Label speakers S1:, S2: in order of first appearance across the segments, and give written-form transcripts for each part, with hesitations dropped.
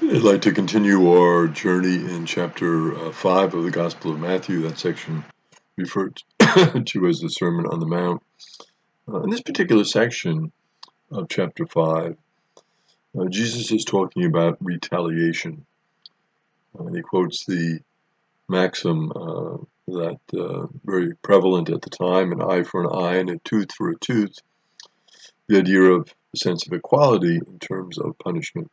S1: I'd like to continue our journey in chapter 5 of the Gospel of Matthew, that section referred to as the Sermon on the Mount. In this particular section of chapter 5, Jesus is talking about retaliation. And he quotes the maxim that very prevalent at the time, an eye for an eye and a tooth for a tooth, the idea of a sense of equality in terms of punishment.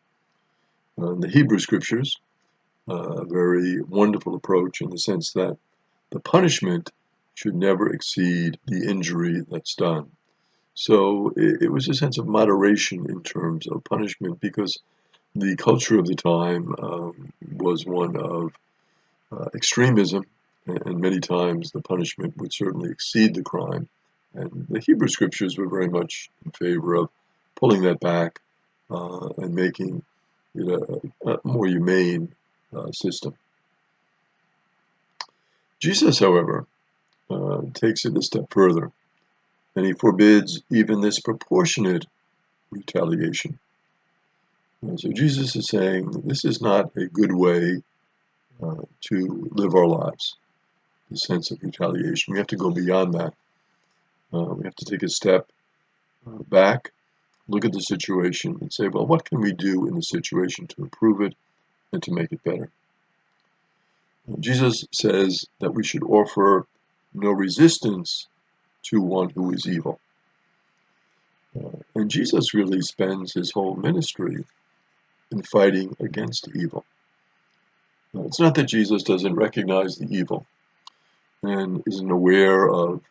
S1: In the Hebrew scriptures, a very wonderful approach in the sense that the punishment should never exceed the injury that's done. So it was a sense of moderation in terms of punishment because the culture of the time was one of extremism, and many times the punishment would certainly exceed the crime. And the Hebrew scriptures were very much in favor of pulling that back and making it a more humane system. Jesus, however, takes it a step further, and he forbids even this proportionate retaliation. And so Jesus is saying that this is not a good way to live our lives, the sense of retaliation. We have to go beyond that. We have to take a step back, look at the situation, and say, well, what can we do in the situation to improve it and to make it better? Jesus says that we should offer no resistance to one who is evil. And Jesus really spends his whole ministry in fighting against evil. It's not that Jesus doesn't recognize the evil and isn't aware of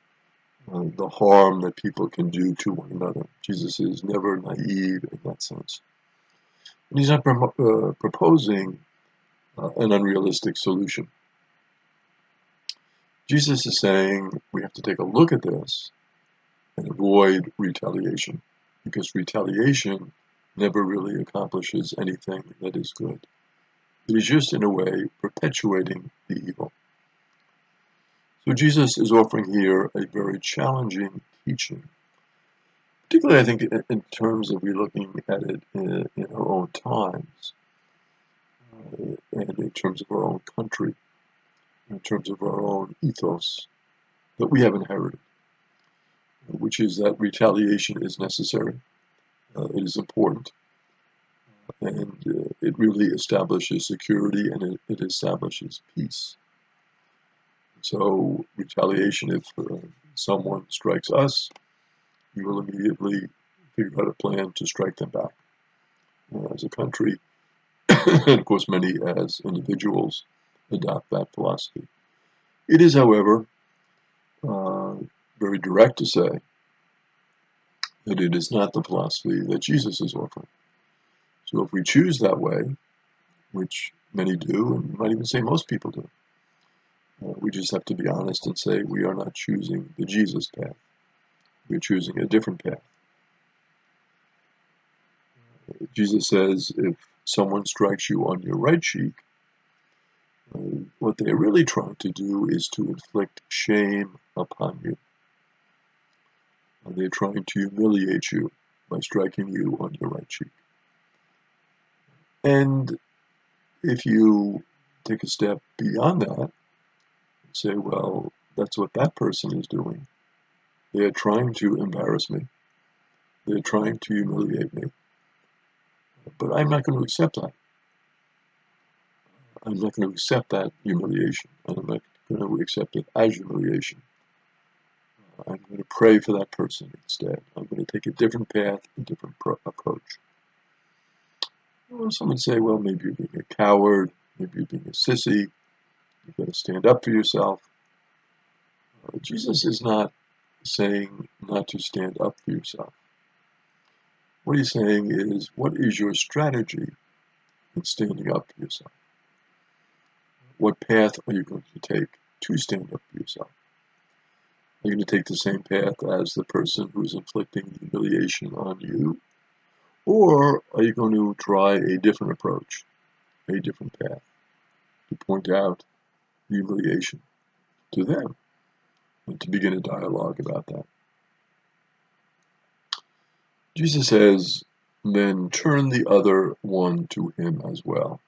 S1: the harm that people can do to one another. Jesus is never naive in that sense. And he's not proposing an unrealistic solution. Jesus is saying we have to take a look at this and avoid retaliation, because retaliation never really accomplishes anything that is good. It is just, in a way, perpetuating the evil. So Jesus is offering here a very challenging teaching, particularly, I think, in terms of looking at it in our own times, and in terms of our own country, in terms of our own ethos that we have inherited, which is that retaliation is necessary, it is important, and it really establishes security and it establishes peace. So retaliation, if someone strikes us, we will immediately figure out a plan to strike them back. As a country, and of course many as individuals adopt that philosophy. It is, however, very direct to say that it is not the philosophy that Jesus is offering. So if we choose that way, which many do, and you might even say most people do, we just have to be honest and say we are not choosing the Jesus path. We're choosing a different path. Jesus says if someone strikes you on your right cheek, what they're really trying to do is to inflict shame upon you. They're trying to humiliate you by striking you on your right cheek. And if you take a step beyond that and say, well, that's what that person is doing. They're trying to embarrass me. They're trying to humiliate me. But I'm not going to accept that. I'm not going to accept that humiliation. And I'm not going to accept it as humiliation. I'm going to pray for that person instead. I'm going to take a different path, a different approach. Well, some would say, well, maybe you're being a coward, maybe you're being a sissy, you've got to stand up for yourself. Jesus is not saying not to stand up for yourself. What he's saying is, what is your strategy in standing up for yourself? What path are you going to take to stand up for yourself? Are you going to take the same path as the person who is inflicting humiliation on you? Or are you going to try a different approach, a different path, to point out humiliation to them and to begin a dialogue about that? Jesus says then turn the other one to him as well.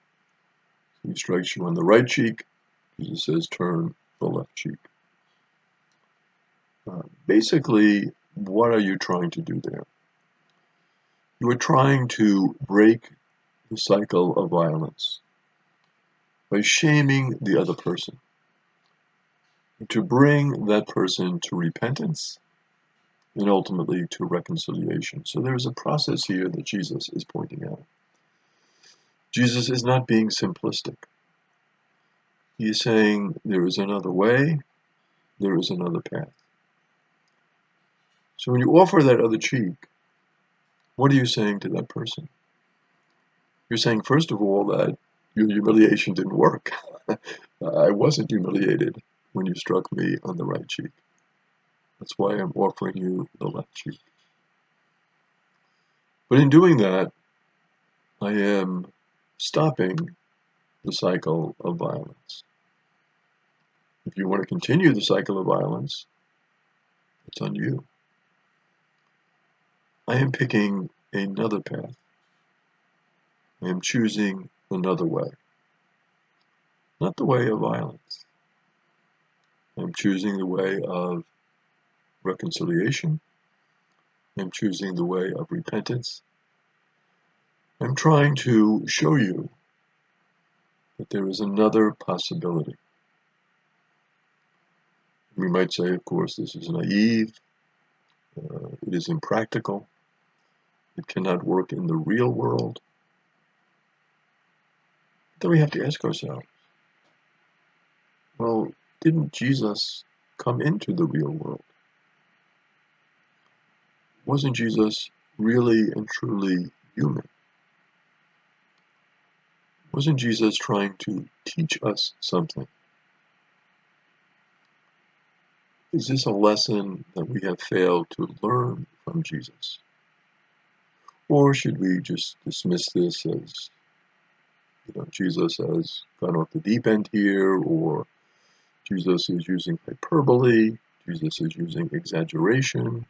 S1: He strikes you on the right cheek. Jesus says, turn the left cheek. Basically, what are you trying to do there? You are trying to break the cycle of violence by shaming the other person, to bring that person to repentance and ultimately to reconciliation. So there's a process here that Jesus is pointing out. Jesus is not being simplistic. He is saying there is another way, there is another path. So when you offer that other cheek, what are you saying to that person? You're saying, first of all, that your humiliation didn't work. I wasn't humiliated when you struck me on the right cheek. That's why I'm offering you the left cheek. But in doing that, I am stopping the cycle of violence. If you want to continue the cycle of violence, it's on you. I am picking another path. I am choosing another way. Not the way of violence. I'm choosing the way of reconciliation. I'm choosing the way of repentance. I'm trying to show you that there is another possibility. We might say, of course, this is naive. It is impractical. It cannot work in the real world. Then we have to ask ourselves, well, didn't Jesus come into the real world? Wasn't Jesus really and truly human? Wasn't Jesus trying to teach us something? Is this a lesson that we have failed to learn from Jesus? Or should we just dismiss this as, Jesus has gone off the deep end here, or Jesus is using hyperbole, Jesus is using exaggeration?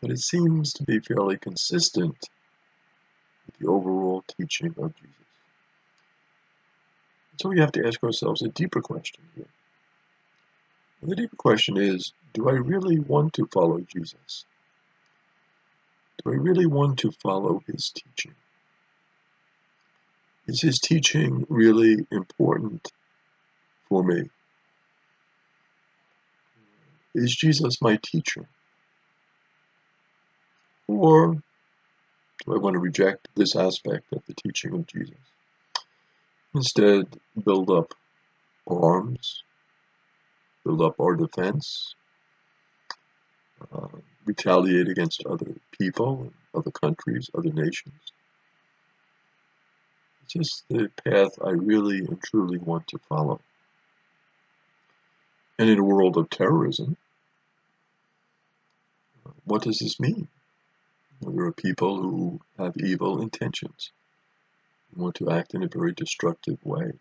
S1: But it seems to be fairly consistent with the overall teaching of Jesus. So we have to ask ourselves a deeper question here. And the deeper question is, do I really want to follow Jesus? Do I really want to follow his teaching? Is his teaching really important for me? Is Jesus my teacher? Or do I want to reject this aspect of the teaching of Jesus? Instead, build up arms, build up our defense, retaliate against other people, other countries, other nations. It's just the path I really and truly want to follow. And in a world of terrorism, what does this mean? There are people who have evil intentions, who want to act in a very destructive way.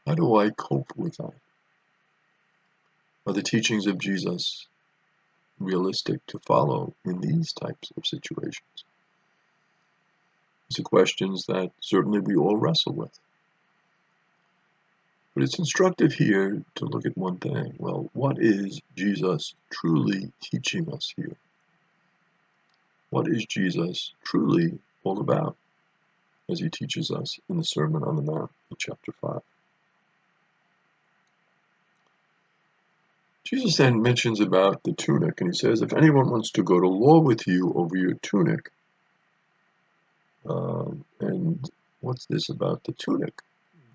S1: How do I cope with that? Are the teachings of Jesus realistic to follow in these types of situations? These are questions that certainly we all wrestle with. But it's instructive here to look at one thing. Well, what is Jesus truly teaching us here? What is Jesus truly all about as he teaches us in the Sermon on the Mount in chapter 5? Jesus then mentions about the tunic, and he says, if anyone wants to go to law with you over your tunic, and what's this about the tunic?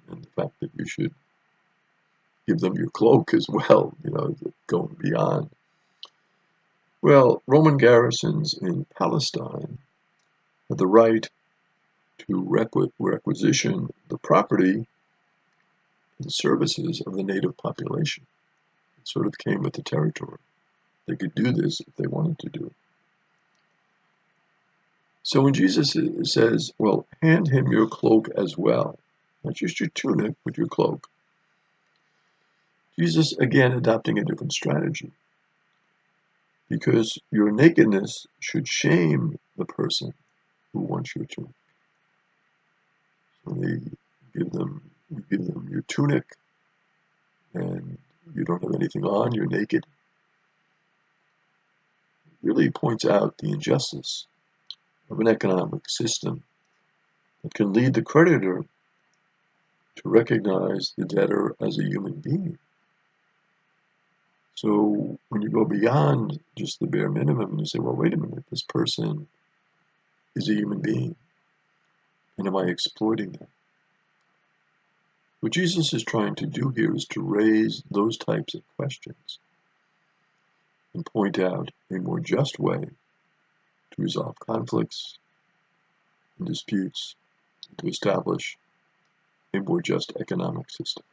S1: And the fact that you should give them your cloak as well, going beyond. Well, Roman garrisons in Palestine had the right to requisition the property and services of the native population. It sort of came with the territory. They could do this if they wanted to do it. So when Jesus says, well, hand him your cloak as well, not just your tunic, but your cloak, Jesus, again, adopting a different strategy. because your nakedness should shame the person who wants your tunic. So you give them your tunic, and you don't have anything on, you're naked. It really points out the injustice of an economic system that can lead the creditor to recognize the debtor as a human being. So when you go beyond just the bare minimum and you say, well, wait a minute, this person is a human being, and am I exploiting them? What Jesus is trying to do here is to raise those types of questions and point out a more just way to resolve conflicts and disputes, and to establish a more just economic system.